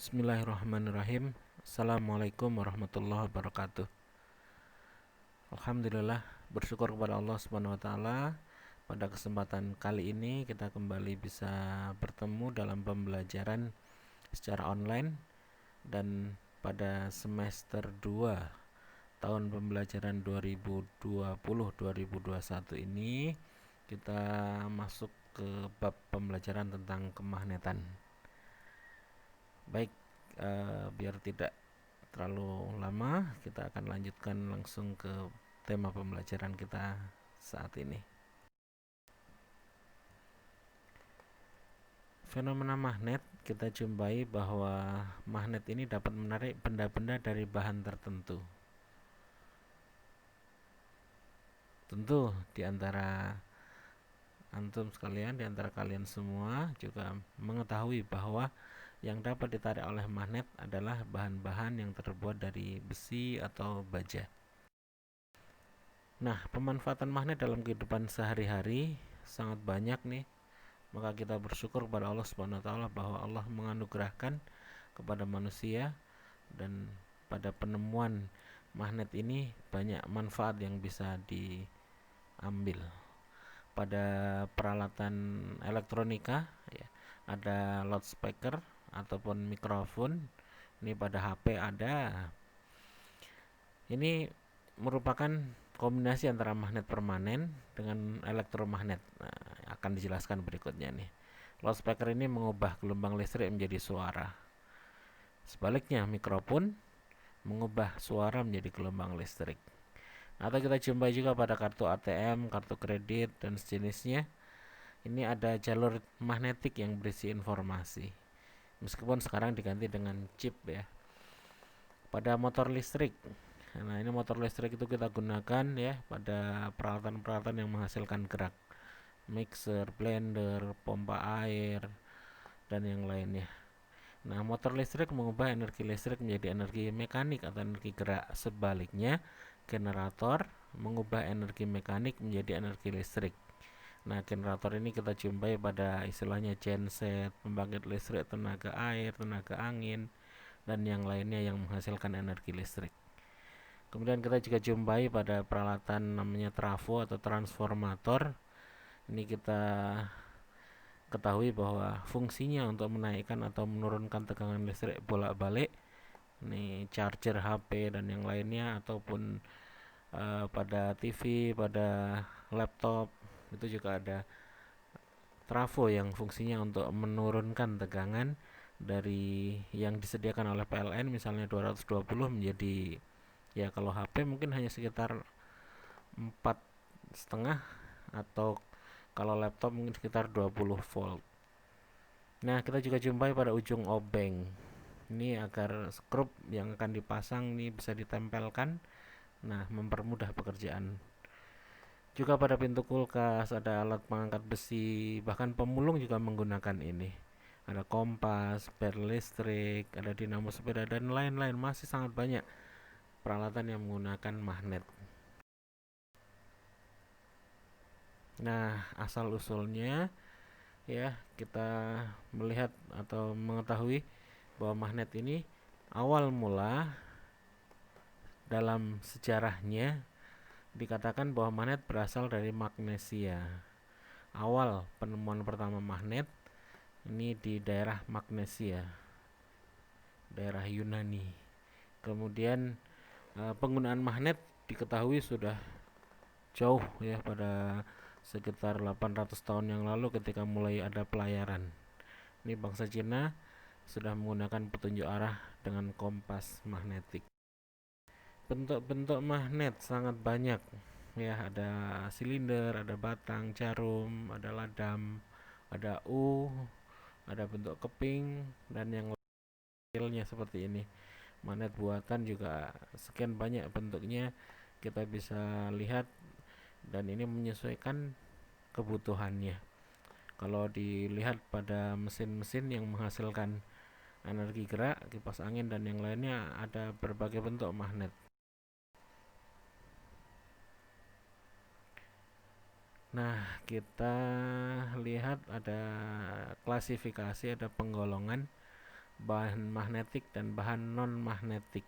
Bismillahirrahmanirrahim. Assalamualaikum warahmatullahi wabarakatuh. Alhamdulillah, bersyukur kepada Allah Subhanahu wa taala. Pada kesempatan kali ini kita kembali bisa bertemu dalam pembelajaran secara online, dan pada semester 2 tahun pembelajaran 2020-2021 ini kita masuk ke bab pembelajaran tentang kemagnetan. Baik, biar tidak terlalu lama, kita akan lanjutkan langsung ke tema pembelajaran kita saat ini. Fenomena magnet, kita jumpai bahwa magnet ini dapat menarik benda-benda dari bahan tertentu. Tentu di antara antum sekalian, di antara kalian semua juga mengetahui bahwa yang dapat ditarik oleh magnet adalah bahan-bahan yang terbuat dari besi atau baja. Nah, pemanfaatan magnet dalam kehidupan sehari-hari sangat banyak nih. Maka kita bersyukur kepada Allah Subhanahu wa taala bahwa Allah menganugerahkan kepada manusia, dan pada penemuan magnet ini banyak manfaat yang bisa diambil. Pada peralatan elektronika ya, ada loudspeaker ataupun mikrofon. Ini pada HP ada. Ini merupakan kombinasi antara magnet permanen dengan elektromagnet. Nah, akan dijelaskan berikutnya nih. Loudspeaker ini mengubah gelombang listrik menjadi suara. Sebaliknya, mikrofon mengubah suara menjadi gelombang listrik. Atau kita jumpai juga pada kartu ATM, kartu kredit, dan sejenisnya. Ini ada jalur magnetik yang berisi informasi. Meskipun sekarang diganti dengan chip ya. Pada motor listrik, nah ini motor listrik itu kita gunakan ya pada peralatan-peralatan yang menghasilkan gerak, mixer, blender, pompa air, dan yang lainnya. Nah, motor listrik mengubah energi listrik menjadi energi mekanik atau energi gerak. Sebaliknya, generator mengubah energi mekanik menjadi energi listrik. Nah, generator ini kita jumpai pada istilahnya genset, pembangkit listrik tenaga air, tenaga angin, dan yang lainnya yang menghasilkan energi listrik. Kemudian kita juga jumpai pada peralatan namanya trafo atau transformator. Ini kita ketahui bahwa fungsinya untuk menaikkan atau menurunkan tegangan listrik bolak-balik. Ini charger HP dan yang lainnya, ataupun pada TV, pada laptop itu juga ada trafo yang fungsinya untuk menurunkan tegangan dari yang disediakan oleh PLN misalnya 220 menjadi, ya kalau HP mungkin hanya sekitar 4,5, atau kalau laptop mungkin sekitar 20 volt. Nah, kita juga jumpai pada ujung obeng. Ini agar skrup yang akan dipasang ini bisa ditempelkan. Nah, mempermudah pekerjaan. Juga pada pintu kulkas ada alat pengangkat besi, bahkan pemulung juga menggunakan ini. Ada kompas, bel listrik, ada dinamo sepeda, dan lain-lain. Masih sangat banyak peralatan yang menggunakan magnet. Nah, asal usulnya ya, kita melihat atau mengetahui bahwa magnet ini awal mula dalam sejarahnya dikatakan bahwa magnet berasal dari Magnesia. Awal penemuan pertama magnet ini di daerah Magnesia, daerah Yunani. Kemudian penggunaan magnet diketahui sudah jauh ya, pada sekitar 800 tahun yang lalu ketika mulai ada pelayaran. Ini bangsa Cina sudah menggunakan petunjuk arah dengan kompas magnetik. Bentuk-bentuk magnet sangat banyak ya, ada silinder, ada batang, jarum, ada ladam, ada ada bentuk keping, dan yang lainnya seperti ini. Magnet buatan juga sekian banyak bentuknya, kita bisa lihat, dan ini menyesuaikan kebutuhannya. Kalau dilihat pada mesin-mesin yang menghasilkan energi gerak, kipas angin, dan yang lainnya, ada berbagai bentuk magnet. Nah, kita lihat ada klasifikasi, ada penggolongan bahan magnetik dan bahan non-magnetik.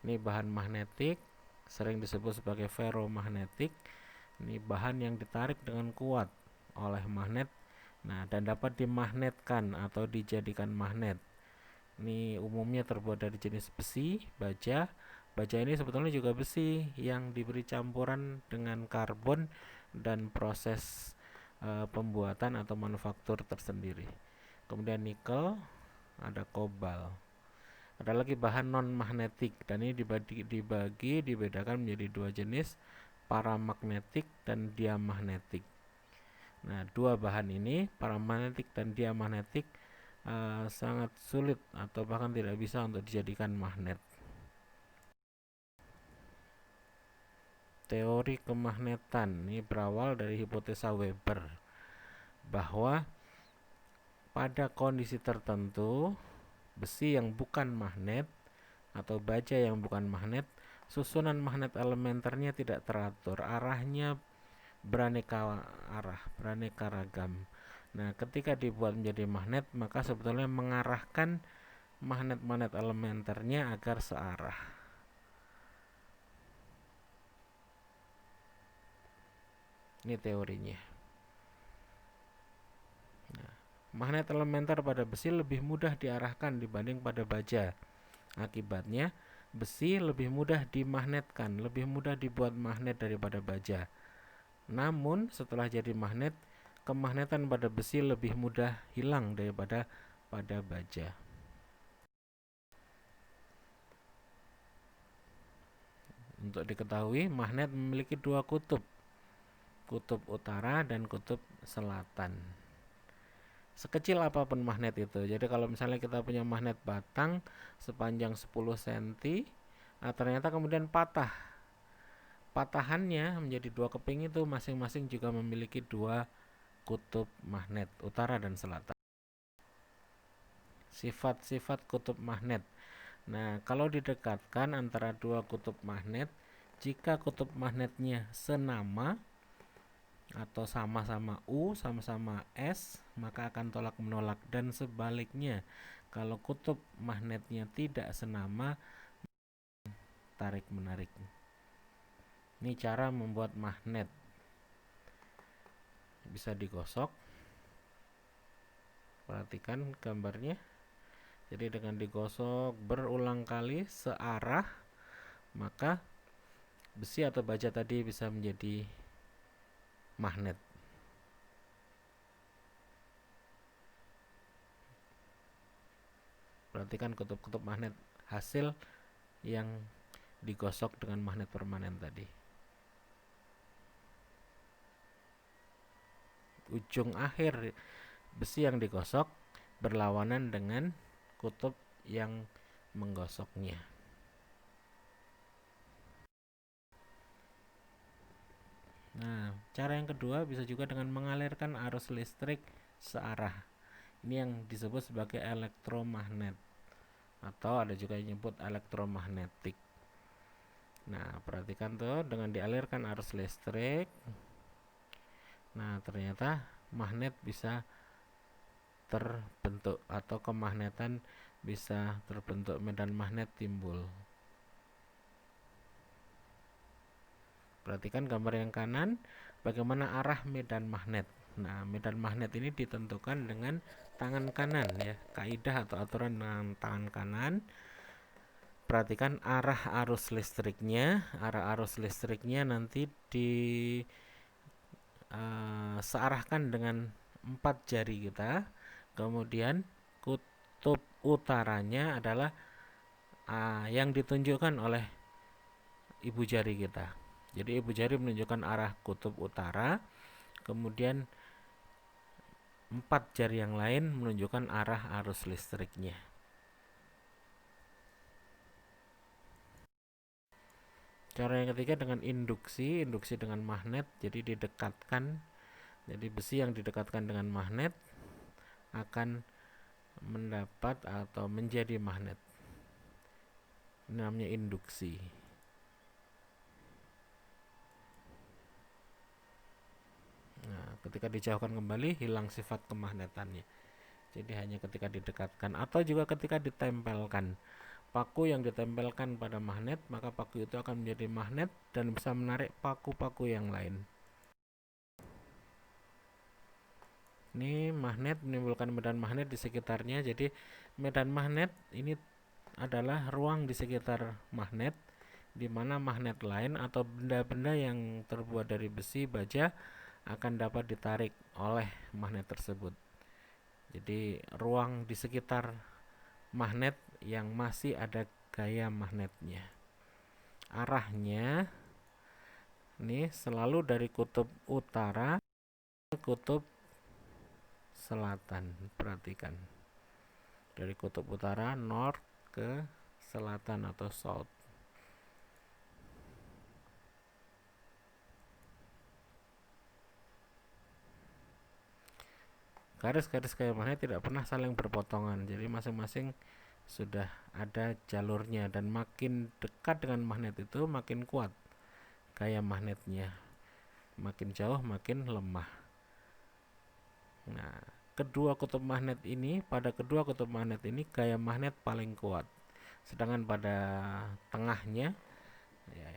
Ini bahan magnetik sering disebut sebagai ferromagnetik. Ini bahan yang ditarik dengan kuat oleh magnet, nah, dan dapat dimagnetkan atau dijadikan magnet. Ini umumnya terbuat dari jenis besi, baja. Baja ini sebetulnya juga besi yang diberi campuran dengan karbon dan proses pembuatan atau manufaktur tersendiri. Kemudian nikel, ada kobal. Ada lagi bahan non magnetik, dan ini dibedakan menjadi dua jenis, paramagnetik dan diamagnetik. Nah, dua bahan ini, paramagnetik dan diamagnetik, sangat sulit atau bahkan tidak bisa untuk dijadikan magnet. Teori kemagnetan ini berawal dari hipotesa Weber bahwa pada kondisi tertentu besi yang bukan magnet atau baja yang bukan magnet, susunan magnet elementernya tidak teratur, arahnya beraneka arah, beraneka ragam. Nah, ketika dibuat menjadi magnet, maka sebetulnya mengarahkan magnet-magnet elementernya agar searah. Ini teorinya. Nah, magnet elementer pada besi lebih mudah diarahkan dibanding pada baja. Akibatnya, besi lebih mudah dimagnetkan, lebih mudah dibuat magnet daripada baja. Namun, setelah jadi magnet, kemagnetan pada besi lebih mudah hilang daripada pada baja. Untuk diketahui, magnet memiliki dua kutub, kutub utara dan kutub selatan. Sekecil apapun magnet itu, jadi kalau misalnya kita punya magnet batang sepanjang 10 cm, ternyata kemudian patahannya menjadi dua keping, itu masing-masing juga memiliki dua kutub magnet, utara dan selatan. Sifat-sifat kutub magnet. Nah, kalau didekatkan antara dua kutub magnet, jika kutub magnetnya senama atau sama-sama U, sama-sama S, maka akan tolak menolak, dan sebaliknya. Kalau kutub magnetnya tidak senama, tarik menarik. Ini cara membuat magnet. Bisa digosok. Perhatikan gambarnya. Jadi dengan digosok berulang kali searah, maka besi atau baja tadi bisa menjadi magnet. Perhatikan kutub-kutub magnet hasil yang digosok dengan magnet permanen tadi. Ujung akhir besi yang digosok berlawanan dengan kutub yang menggosoknya. Nah, cara yang kedua bisa juga dengan mengalirkan arus listrik searah. Ini yang disebut sebagai elektromagnet, atau ada juga yang nyebut elektromagnetik. Nah, perhatikan tuh, dengan dialirkan arus listrik, nah ternyata magnet bisa terbentuk atau kemagnetan bisa terbentuk, medan magnet timbul. Perhatikan gambar yang kanan, bagaimana arah medan magnet. Nah, medan magnet ini ditentukan dengan tangan kanan ya, kaidah atau aturan dengan tangan kanan. Perhatikan arah arus listriknya. Arah arus listriknya nanti searahkan dengan 4 jari kita. Kemudian kutub utaranya adalah yang ditunjukkan oleh ibu jari kita. Jadi ibu jari menunjukkan arah kutub utara, kemudian 4 jari yang lain menunjukkan arah arus listriknya. Cara yang ketiga dengan induksi dengan magnet. Jadi didekatkan, jadi besi yang didekatkan dengan magnet akan mendapat atau menjadi magnet. Ini namanya induksi. Nah, ketika dijauhkan kembali, hilang sifat kemagnetannya. Jadi hanya ketika didekatkan atau juga ketika ditempelkan. Paku yang ditempelkan pada magnet, maka paku itu akan menjadi magnet dan bisa menarik paku-paku yang lain. Ini magnet menimbulkan medan magnet di sekitarnya. Jadi medan magnet ini adalah ruang di sekitar magnet, di mana magnet lain atau benda-benda yang terbuat dari besi, baja akan dapat ditarik oleh magnet tersebut. Jadi ruang di sekitar magnet yang masih ada gaya magnetnya. Arahnya ini selalu dari kutub utara ke kutub selatan. Perhatikan. Dari kutub utara north ke selatan atau south. Garis-garis gaya magnet tidak pernah saling berpotongan. Jadi masing-masing sudah ada jalurnya, dan makin dekat dengan magnet itu makin kuat gaya magnetnya, makin jauh makin lemah. Nah, pada kedua kutub magnet ini gaya magnet paling kuat, sedangkan pada tengahnya ya,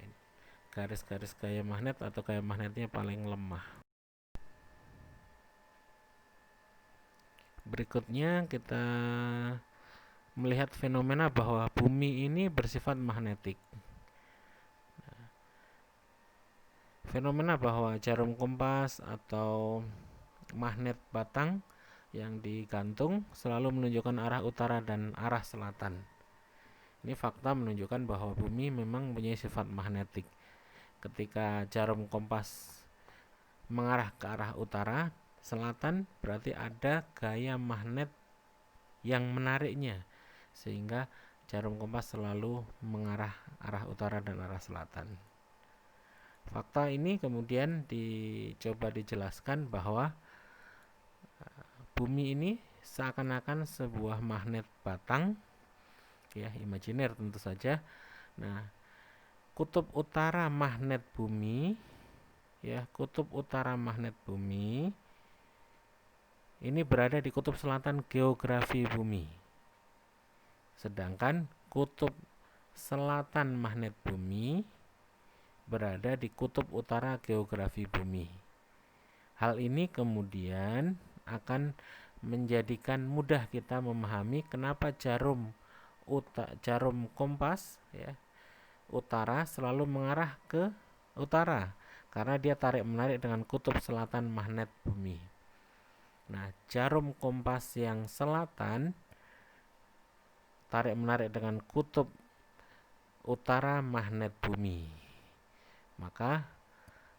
garis-garis gaya magnet atau gaya magnetnya paling lemah. Berikutnya kita melihat fenomena bahwa bumi ini bersifat magnetik. Fenomena bahwa jarum kompas atau magnet batang yang digantung selalu menunjukkan arah utara dan arah selatan. Ini fakta menunjukkan bahwa bumi memang mempunyai sifat magnetik. Ketika jarum kompas mengarah ke arah utara, selatan, berarti ada gaya magnet yang menariknya, sehingga jarum kompas selalu mengarah arah utara dan arah selatan. Fakta ini kemudian dicoba dijelaskan bahwa bumi ini seakan-akan sebuah magnet batang, ya, imajiner tentu saja. Nah, kutub utara magnet bumi, ya, kutub utara magnet bumi ini berada di kutub selatan geografi bumi. Sedangkan kutub selatan magnet bumi berada di kutub utara geografi bumi. Hal ini kemudian akan menjadikan mudah kita memahami kenapa jarum kompas, ya, utara selalu mengarah ke utara, karena dia tarik-menarik dengan kutub selatan magnet bumi. Nah, jarum kompas yang selatan tarik-menarik dengan kutub utara magnet bumi. Maka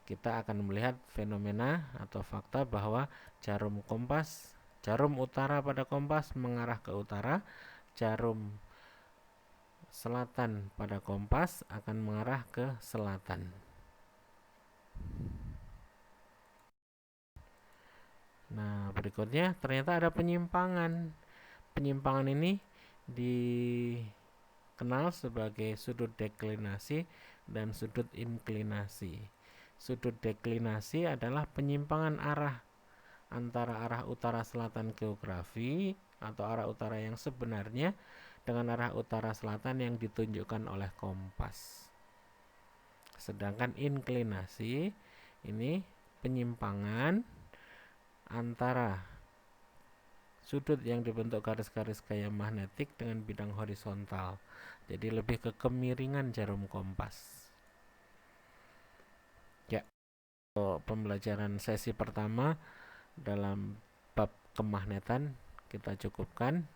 kita akan melihat fenomena atau fakta bahwa jarum utara pada kompas mengarah ke utara, jarum selatan pada kompas akan mengarah ke selatan. Nah, berikutnya ternyata ada penyimpangan. Penyimpangan ini dikenal sebagai sudut deklinasi dan sudut inklinasi. Sudut deklinasi adalah penyimpangan arah antara arah utara selatan geografi atau arah utara yang sebenarnya dengan arah utara selatan yang ditunjukkan oleh kompas. Sedangkan inklinasi ini penyimpangan antara sudut yang dibentuk garis-garis gaya magnetik dengan bidang horizontal. Jadi lebih ke kemiringan jarum kompas. Ya, pembelajaran sesi pertama dalam bab kemagnetan kita cukupkan.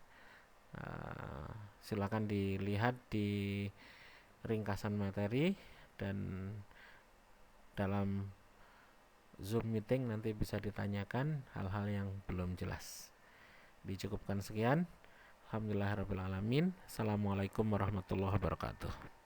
Silakan dilihat di ringkasan materi, dan dalam Zoom meeting nanti bisa ditanyakan hal-hal yang belum jelas. Dicukupkan sekian. Alhamdulillahirabbil alamin. Assalamualaikum warahmatullahi wabarakatuh.